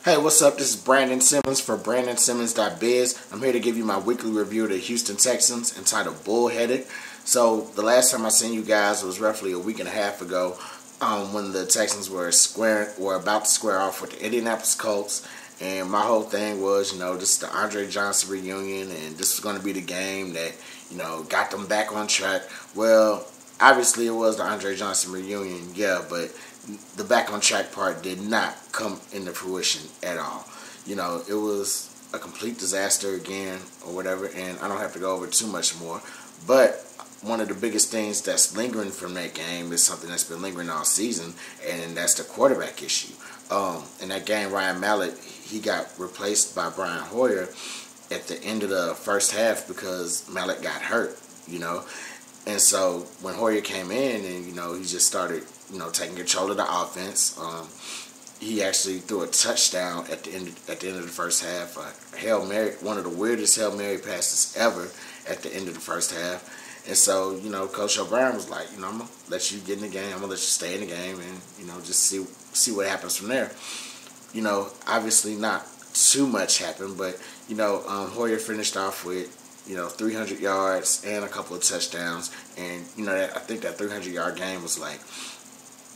Hey, what's up? This is Brandon Simmons for BrandonSimmons.biz. I'm here to give you my weekly review of the Houston Texans entitled Bullheaded. So, the last time I seen you guys was roughly a week and a half ago when the Texans were about to square off with the Indianapolis Colts. And my whole thing was, this is the Andre Johnson reunion, and this was going to be the game that, got them back on track. Well, obviously it was the Andre Johnson reunion, yeah, but the back on track part did not come into fruition at all. It was a complete disaster again or whatever, and I don't have to go over too much more. But one of the biggest things that's lingering from that game is something that's been lingering all season, and that's the quarterback issue. In that game, Ryan Mallett, he got replaced by Brian Hoyer at the end of the first half because Mallett got hurt, And so when Hoyer came in and, he just started, taking control of the offense, he actually threw a touchdown at the end of the first half. Hail Mary, one of the weirdest Hail Mary passes ever at the end of the first half. And so, Coach O'Brien was like, I'm going to let you get in the game. I'm going to let you stay in the game and, just see what happens from there. Obviously not too much happened, but, Hoyer finished off with 300 yards and a couple of touchdowns. And, I think that 300-yard game was like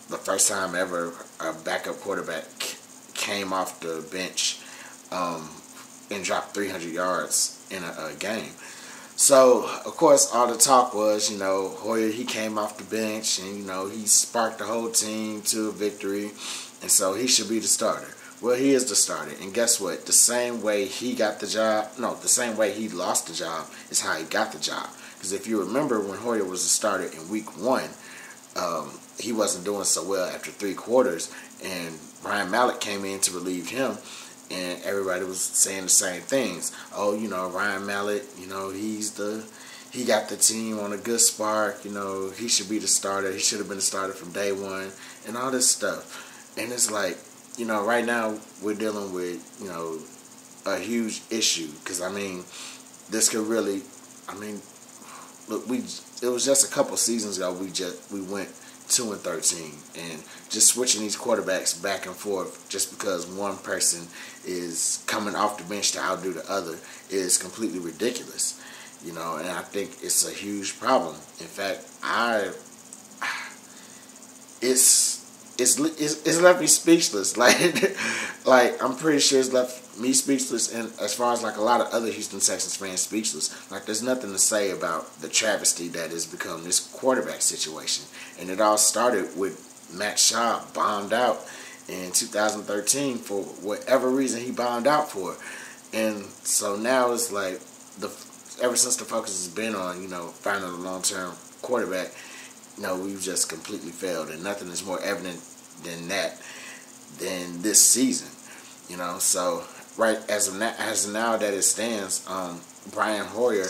the first time ever a backup quarterback came off the bench and dropped 300 yards in a game. So, of course, all the talk was, Hoyer, he came off the bench and, he sparked the whole team to a victory. And so he should be the starter. Well, he is the starter, and guess what? The same way he lost the job is how he got the job. Because if you remember when Hoyer was the starter in week 1, he wasn't doing so well after 3 quarters, and Ryan Mallett came in to relieve him, and everybody was saying the same things. Oh, Ryan Mallett, he got the team on a good spark, he should be the starter, he should have been the starter from day one, and all this stuff. And it's like, right now we're dealing with, a huge issue. Because, this could really, look, it was just a couple seasons ago we went 2-13. And just switching these quarterbacks back and forth just because one person is coming off the bench to outdo the other is completely ridiculous. And I think it's a huge problem. In fact, it's left me speechless. Like I'm pretty sure it's left me speechless, and as far as like a lot of other Houston Texans fans speechless. Like there's nothing to say about the travesty that has become this quarterback situation. And it all started with Matt Schaub bombed out in 2013 for whatever reason he bombed out for. And so now it's like ever since the focus has been on, finding a long-term quarterback, we've just completely failed, and nothing is more evident than this season. So right as of now that it stands, Brian Hoyer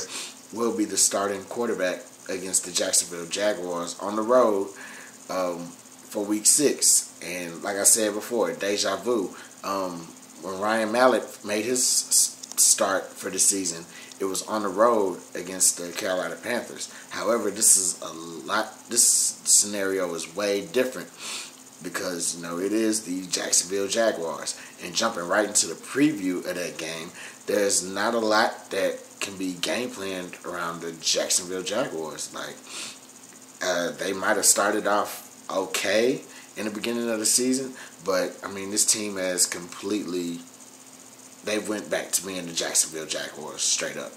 will be the starting quarterback against the Jacksonville Jaguars on the road for Week 6. And like I said before, deja vu. When Ryan Mallett made his start for the season, it was on the road against the Carolina Panthers. However, this scenario is way different because, it is the Jacksonville Jaguars. And jumping right into the preview of that game, there's not a lot that can be game planned around the Jacksonville Jaguars. Like, they might have started off okay in the beginning of the season, but, this team has completely... They went back to being the Jacksonville Jaguars straight up.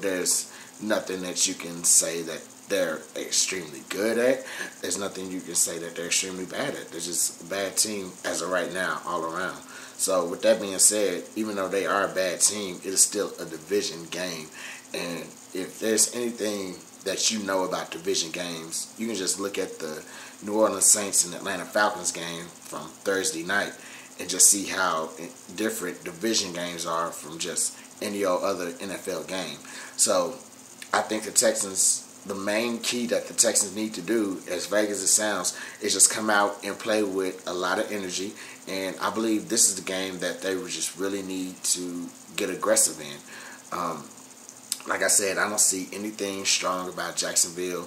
There's nothing that you can say that they're extremely good at. There's nothing you can say that they're extremely bad at. They're just a bad team as of right now, all around. So with that being said, even though they are a bad team, it is still a division game. And if there's anything that you know about division games, you can just look at the New Orleans Saints and Atlanta Falcons game from Thursday night and just see how different division games are from just any other NFL game. So I think the main key that the Texans need to do, as vague as it sounds, is just come out and play with a lot of energy. And I believe this is the game that they would just really need to get aggressive in. Like I said, I don't see anything strong about Jacksonville,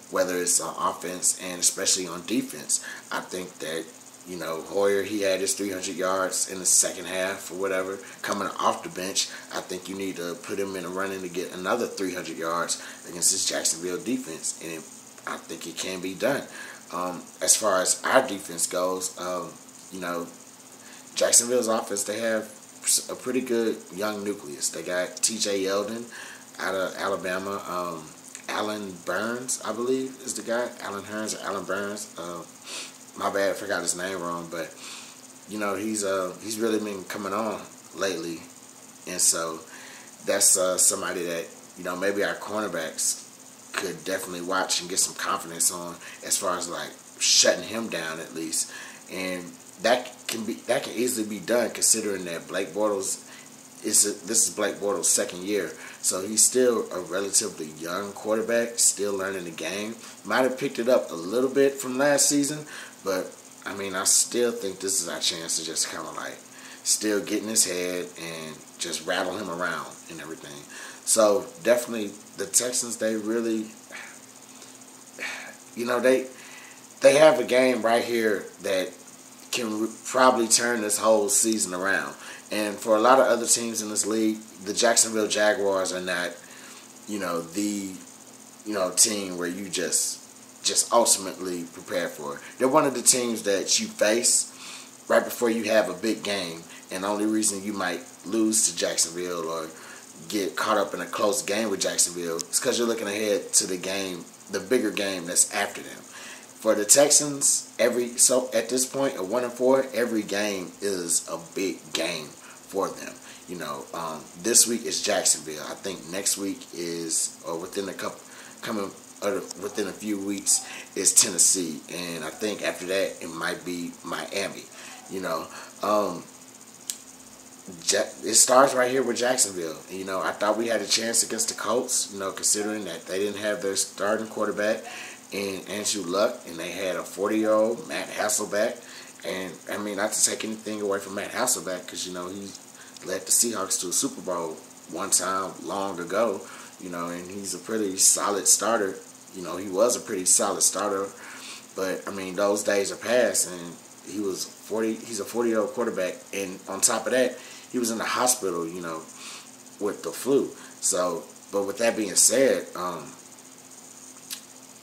whether it's on offense and especially on defense. I think that You know, Hoyer, he had his 300 yards in the second half or whatever. Coming off the bench, I think you need to put him in a running to get another 300 yards against this Jacksonville defense. And I think it can be done. As far as our defense goes, you know, Jacksonville's offense, they have a pretty good young nucleus. They got T.J. Yeldon out of Alabama. Alan Burns, I believe, is the guy. Alan Hearns or Alan Burns. My bad, I forgot his name wrong. But, you know, he's really been coming on lately. And so that's somebody that, you know, maybe our cornerbacks could definitely watch and get some confidence on as far as, like, shutting him down at least. And that can easily be done considering that Blake Bortles this is Blake Bortles' second year, so he's still a relatively young quarterback, still learning the game. Might have picked it up a little bit from last season, but I mean, I still think this is our chance to just kind of like still get in his head and just rattle him around and everything. So definitely the Texans, they really, you know, they have a game right here that can probably turn this whole season around. And for a lot of other teams in this league, the Jacksonville Jaguars are not, you know, the, you know, team where you just ultimately prepare for it. They're one of the teams that you face right before you have a big game, and the only reason you might lose to Jacksonville or get caught up in a close game with Jacksonville is because you're looking ahead to the game, the bigger game that's after them. For the Texans, at this point, at 1-4, every game is a big game for them. You know, this week is Jacksonville. I think next week is, or within a few weeks, is Tennessee, and I think after that it might be Miami. You know, it starts right here with Jacksonville. You know, I thought we had a chance against the Colts. You know, considering that they didn't have their starting quarterback in Andrew Luck, and they had a 40-year-old Matt Hasselbeck. And, I mean, not to take anything away from Matt Hasselbeck, because, you know, he led the Seahawks to a Super Bowl one time long ago, you know, and he's a pretty solid starter. You know, he was a pretty solid starter, but, I mean, those days are past, and he's a 40-year-old quarterback, and on top of that, he was in the hospital, you know, with the flu. So, but with that being said,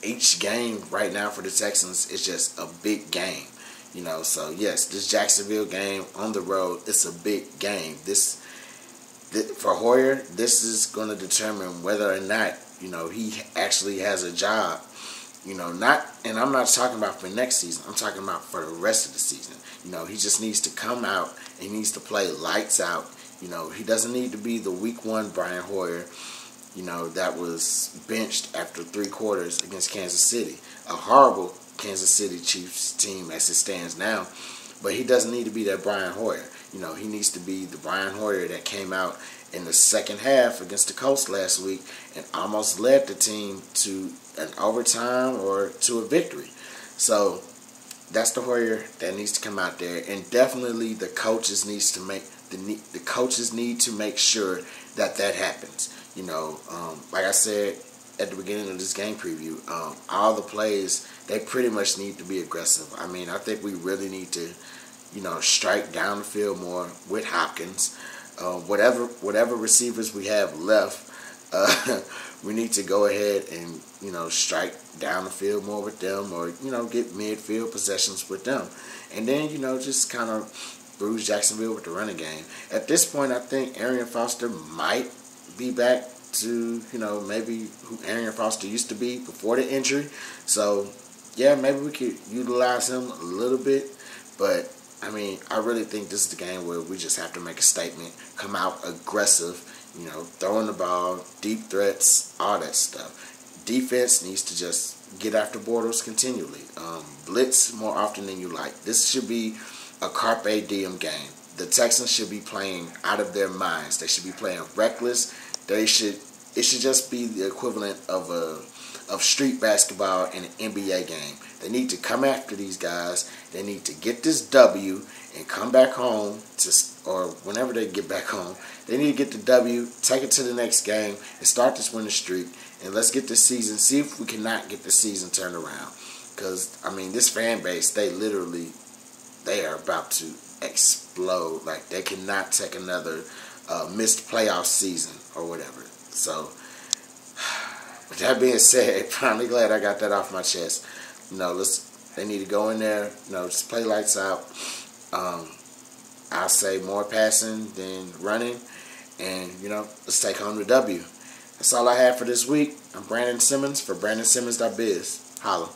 each game right now for the Texans is just a big game, you know. So yes, this Jacksonville game on the road, it's a big game. For Hoyer, this is going to determine whether or not, you know, he actually has a job. You know, and I'm not talking about for next season. I'm talking about for the rest of the season. You know, he just needs to come out and he needs to play lights out. You know, he doesn't need to be the week one Brian Hoyer, you know, that was benched after 3 quarters against Kansas City. A horrible Kansas City Chiefs team as it stands now. But he doesn't need to be that Brian Hoyer. You know, he needs to be the Brian Hoyer that came out in the second half against the Colts last week and almost led the team to an overtime or to a victory. So that's the Hoyer that needs to come out there. And definitely the coaches need to make sure that happens. You know, like I said at the beginning of this game preview, all the plays, they pretty much need to be aggressive. I mean, I think we really need to, you know, strike down the field more with Hopkins. Whatever receivers we have left, we need to go ahead and, you know, strike down the field more with them, or, you know, get midfield possessions with them. And then, you know, just kind of bruise Jacksonville with the running game. At this point, I think Arian Foster might be back to, you know, maybe who Arian Foster used to be before the injury. So, yeah, maybe we could utilize him a little bit. But, I mean, I really think this is the game where we just have to make a statement, come out aggressive, you know, throwing the ball, deep threats, all that stuff. Defense needs to just get after Bortles continually. Blitz more often than you like. This should be a carpe diem game. The Texans should be playing out of their minds. They should be playing reckless. It should just be the equivalent of street basketball in an NBA game. They need to come after these guys. They need to get this W and come back home or whenever they get back home. They need to get the W, take it to the next game, and start this winning streak. And let's get this season. See if we cannot get the season turned around. Because, I mean, this fan base, they literally they are about to explode. Like, they cannot take another missed playoff season or whatever. So, with that being said, finally glad I got that off my chest. You know, they need to go in there, you know, just play lights out. I'll say more passing than running. And, you know, let's take home the W. That's all I have for this week. I'm Brandon Simmons for BrandonSimmons.biz. Holla.